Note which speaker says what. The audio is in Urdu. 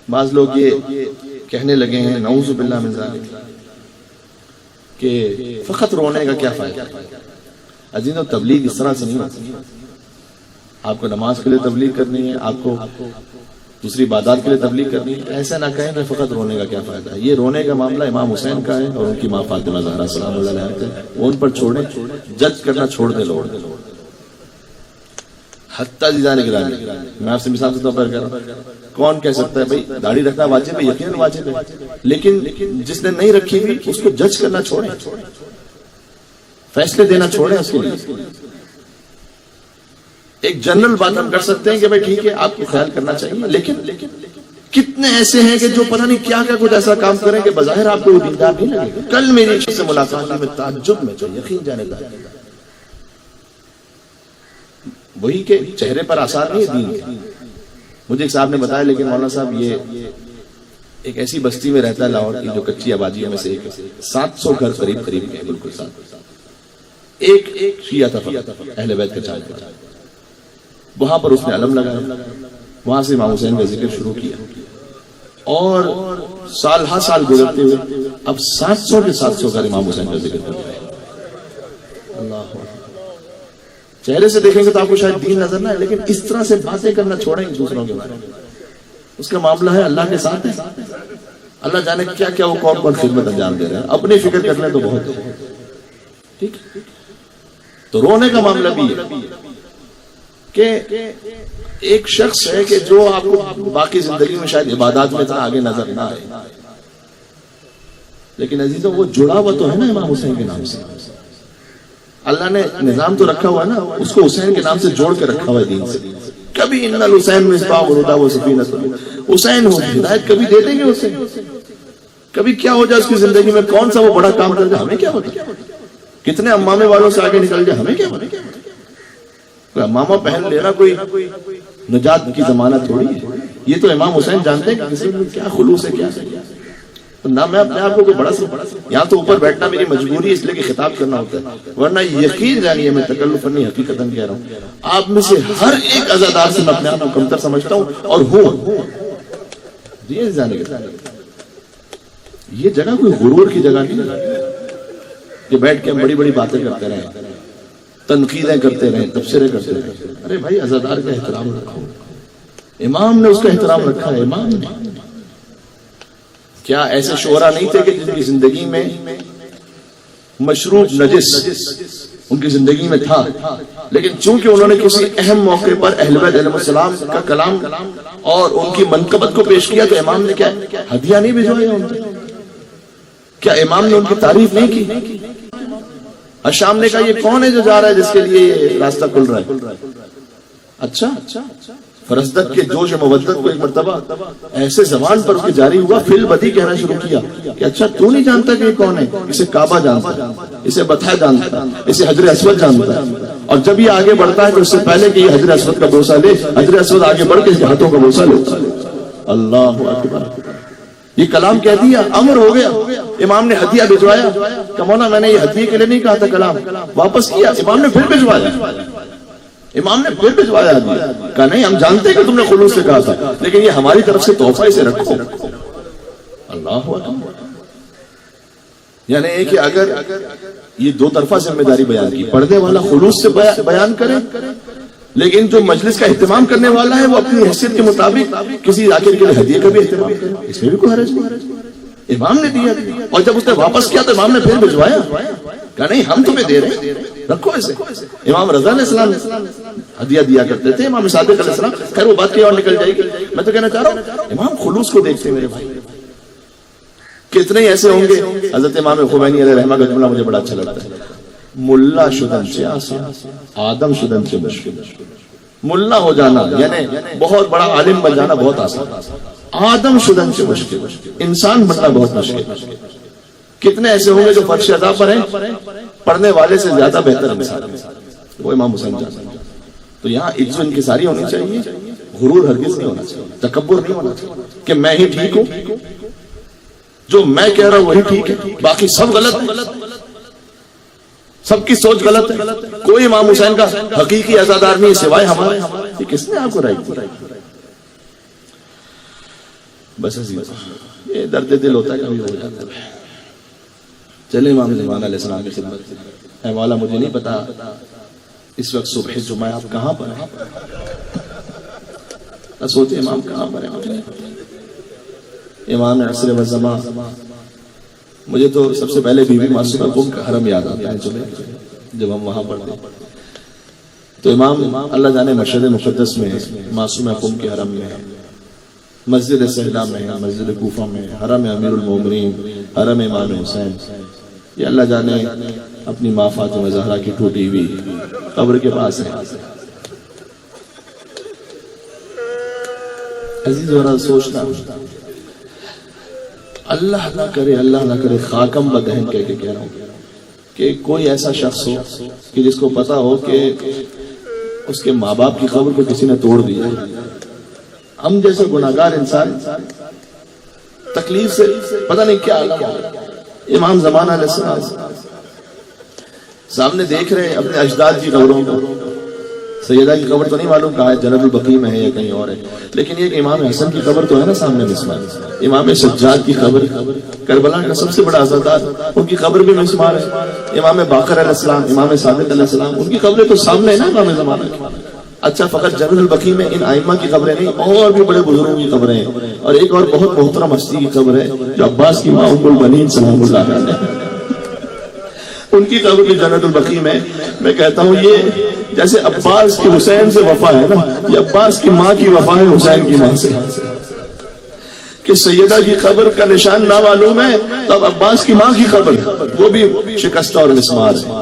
Speaker 1: بعض لوگ یہ کہنے لگے ہیں نعوذ باللہ من ذالک کہ فقط رونے کا کیا فائدہ. عزیزوں تبلیغ اس طرح سے نہیں ہوتی. آپ کو نماز کے لیے تبلیغ کرنی ہے, آپ کو دوسری عبادات کے لیے تبلیغ کرنی ہے, ایسا نہ کہیں کہ فقط رونے کا کیا فائدہ ہے. یہ رونے کا معاملہ امام حسین کا ہے اور ان کی ماں فاطمہ زہرا سلام اللہ علیہا کا. وہ ان پر چھوڑیں, جج کرنا چھوڑ دے لوگ. حتیٰ جانے کے لائے میں آپ سے مثال کے طور پر کہہ رہا ہوں, کون کہہ سکتا ہے بھائی داڑھی رکھنا واجب ہے؟ یقیناً واجب ہے, لیکن جس نے نہیں رکھی ہوئی اس کو جج کرنا چھوڑیں, فیصلے دینا چھوڑیں اس کے لیے. ایک جنرل بات ہم کر سکتے ہیں کہ بھائی ٹھیک ہے آپ کو خیال کرنا چاہیے, لیکن کتنے ایسے ہیں کہ جو پتہ نہیں کیا کیا کچھ ایسا کام کریں کہ بظاہر آپ کو وہ دیندار نہیں لگے. کل میری ایک شخص سے ملاقات میں تعجب میں یقین جانے کا وہی کہ چہرے پر آثار نہیں ہے دین کے. مجھے ایک صاحب نے بتایا لیکن مولانا صاحب یہ ایک ایسی بستی میں رہتا ہے لاہور کی جو کچی آبادیوں میں سے ایک ہے, 700 گھر قریب قریب کے بالکل ساتھ. ایک شیعہ تھا اہل بیت کا چاہنے والا. وہاں پر اس نے علم لگایا, وہاں سے امام حسین کا ذکر شروع کیا اور سال ہر سال گزرتے ہوئے اب 700 کے 700 گھر امام حسین کا ذکر کر رہے ہیں. اللہ چہرے سے دیکھیں گے تو آپ کو شاید دین نظر نہ ہے, لیکن اس طرح سے باتیں کرنا چھوڑیں دوسروں کے بارے میں. اس کا معاملہ ہے اللہ کے ساتھ ہے. اللہ جانے کیا کیا وہ کون کون خدمت انجام دے رہے ہیں. اپنی فکر کر لیں تو بہت ہے. ٹھیک, تو رونے کا معاملہ بھی ہے کہ ایک شخص ہے کہ جو آپ کو باقی زندگی میں شاید عبادات میں اتنا آگے نظر نہ آئے, لیکن عزیزوں وہ جڑا ہوا تو ہے نا امام حسین کے نام سے. اللہ نے نظام تو رکھا ہوا ہے نا, اس کو حسین کے نام سے جوڑ کے رکھا ہوا ہے دین سے. کبھی ان الحسین مصباح الہدی و سفینۃ حسین ہو ہدایت کبھی دے دیں گے اسے. کبھی کیا ہو جائے اس کی زندگی میں, کون سا وہ بڑا کام کر جائے, ہمیں کیا ہوتا, کتنے امامے والوں سے آگے نکل جائے, ہمیں کیا ہوتا. کوئی امامہ پہن لینا کوئی نجات کی ضمانت تھوڑی ہے. یہ تو امام حسین جانتے ہیں کہ کسی میں کیا خلوص ہے, کیا نہ میں اپنے آپ کو کوئی بڑا یہاں تو اوپر بیٹھنا میری مجبوری ہے اس لیے کہ خطاب کرنا ہوتا ہے, ورنہ یقین جانیے میں تکلف نہیں حقیقتاً کہہ رہا ہوں, آپ میں سے ہر ایک عزادار سے میں اپنے آپ کو کمتر سمجھتا ہوں اور ہوں. یہ جگہ کوئی غرور کی جگہ نہیں ہے کہ بیٹھ کے ہم بڑی بڑی باتیں کرتے رہیں, تنقیدیں کرتے رہیں, تبصرے کرتے رہیں. ارے بھائی عزادار کا احترام رکھو, امام نے اس کا احترام رکھا ہے. امام نے کیا ایسے شعراء نہیں تھے کہ جن کی زندگی میں مشروب نجس ان کی زندگی میں تھا, لیکن چونکہ انہوں نے کسی اہم موقع پر اہل بیت علیہ السلام کا کلام اور ان کی منقبت کو پیش کیا تو امام نے کیا ہدیہ نہیں بھجوایا ان کو؟ کیا امام نے ان کی تعریف نہیں کی؟ الشام نے کہا یہ کون ہے جو جا رہا ہے جس کے لیے یہ راستہ کھل رہا ہے؟ اچھا, فرزدق کے جوش مودت کو ایک مرتبہ ایسے زبان پر اس کے جاری ہوا, فی البدی کہنا شروع کیا کہ اچھا تو نہیں جانتا کہ یہ کون ہے؟ اسے کعبہ جانتا ہے, اسے بطحہ جانتا ہے, اسے حجر اسود جانتا ہے, اور جب یہ آگے بڑھتا ہے تو اس سے پہلے کہ یہ حجر اسود کا بوسہ لے, حجر اسود آگے بڑھ کے اس کے ہاتھوں کا بوسہ لیتا ہے. اللہ اکبر, یہ کلام کہہ دیا, امر ہو گیا. امام نے ہدیہ بھجوایا کہ مولا میں نے یہ ہدیے کے لیے نہیں کہا تھا کلام, واپس کیا. امام نے پھر بھجوایا, امام نے پھر بھجوایا, کہا نہیں ہم جانتے کہ تم نے خلوص سے کہا تھا, لیکن یہ ہماری طرف سے تحفہ, اسے رکھو. اللہ اکبر. یعنی کہ اگر یہ دو طرفہ ذمہ داری بیان کی, پردے والا خلوص سے بیان کرے, لیکن جو مجلس کا اہتمام کرنے والا ہے وہ اپنی حیثیت کے مطابق کسی ذاکر کے لیے ہدیے کا بھی اہتمام کرے, اس میں بھی کوئی حرج نہیں. امام نے دیا, اور جب اس نے واپس کیا تو امام نے پھر بھجوایا, کہا نہیں ہم تمہیں دے رہے ہیں, رکھو اسے. امام رضا علیہ السلام ہدیہ دیا کرتے تھے, امام صادق علیہ السلام. خیر وہ بات کی اور نکل جائے گی. میں تو کہنا چاہ رہا ہوں امام خلوص کو دیکھتے میرے بھائی. کتنے ایسے ہوں گے, حضرت امام خمینی علیہ رحمہ کا جملہ مجھے بڑا اچھا لگتا ہے, ملا شدن سے آسان, آدم شدن سے مشکل. ملا ہو جانا یعنی بہت بڑا عالم بن جانا بہت آسان, آدم شدن سے مشکل, انسان بننا بہت مشکل. کتنے ایسے ہوں گے جو فرش ادا پر ہیں, پڑھنے والے سے زیادہ بہتر انسان ہے, وہ امام حسین جانتے ہیں. تو یہاں عزت انکساری ہونی چاہیے, غرور ہرگز نہیں ہونا چاہیے, تکبر نہیں ہونا چاہیے کہ میں ہی ٹھیک ہوں, جو میں کہہ رہا ہوں وہی ٹھیک ہے, باقی سب غلط ہے, سب کی سوچ غلط ہے. کوئی امام حسین کا حقیقی عزادار نہیں سوائے ہمارے. یہ کس نے آپ کو رائٹ دی؟ بس عزیز یہ درد دل ہوتا ہے کبھی ہو جاتا ہے. چلے امام زمان علیہ السلام کی خدمت. اے مولا مجھے نہیں پتا اس وقت صبح جمعہ آپ کہاں پر ہیں. سوچے امام کہاں پر ہیں مجھے نہیں پتا. امام عصر و زمان. مجھے تو سب سے پہلے بی بی معصومہ قم کا حرم یاد آتا ہے جب ہم وہاں پڑھتے ہیں. تو امام اللہ جانے مشہد مقدس میں معصومہ قم کے حرم میں، مسجد سہلا میں، مسجد کوفہ میں، حرم امیر المومنین، حرم امام حسین. یہ اللہ جانے اپنی ماں فاطمہ زہرا کی ٹوٹی ہوئی قبر کے پاس ہے. عزیز ذرا سوچنا، اللہ نہ کرے خاکم بدہن کہہ کے کہہ رہا ہوں کہ کوئی ایسا شخص ہو کہ جس کو پتا ہو کہ اس کے ماں باپ کی قبر کو کسی نے توڑ دیا. ہم جیسے گناہگار انسان تکلیف سے پتہ نہیں کیا عالم ہو. امام زمان علیہ السلام سامنے دیکھ رہے ہیں اپنے اجداد کی قبروں کو. سیدہ کی قبر تو نہیں معلوم کہاں ہے، جنت البقیع میں ہے یا کہیں اور ہے، لیکن یہ کہ امام حسن کی قبر تو ہے نا سامنے مسمار. امام سجاد کی قبر کربلا کا سب سے بڑا عزادار، ان کی قبر بھی مسمار ہے. امام باقر علیہ السلام، امام صادق علیہ السلام، ان کی قبریں تو سامنے ہے نا امام زمانہ کی. اچھا فقط جنت البقیع میں ان ائمہ کی قبریں نہیں، اور بھی بڑے بزرگوں کی قبریں ہیں. اور ایک اور بہت محترم ہستی کی قبر ہے جو عباس کی ماں ام البنین سلام اللہ علیہ، ان کی قبر بھی جنت البقیع میں. میں کہتا ہوں یہ جیسے عباس کی حسین سے وفا ہے نا، یہ عباس کی ماں کی وفا ہے حسین کی ماں سے. کہ سیدہ کی قبر کا نشان نہ معلوم ہے، تب عباس کی ماں کی قبر وہ بھی شکستہ اور مسمار ہے.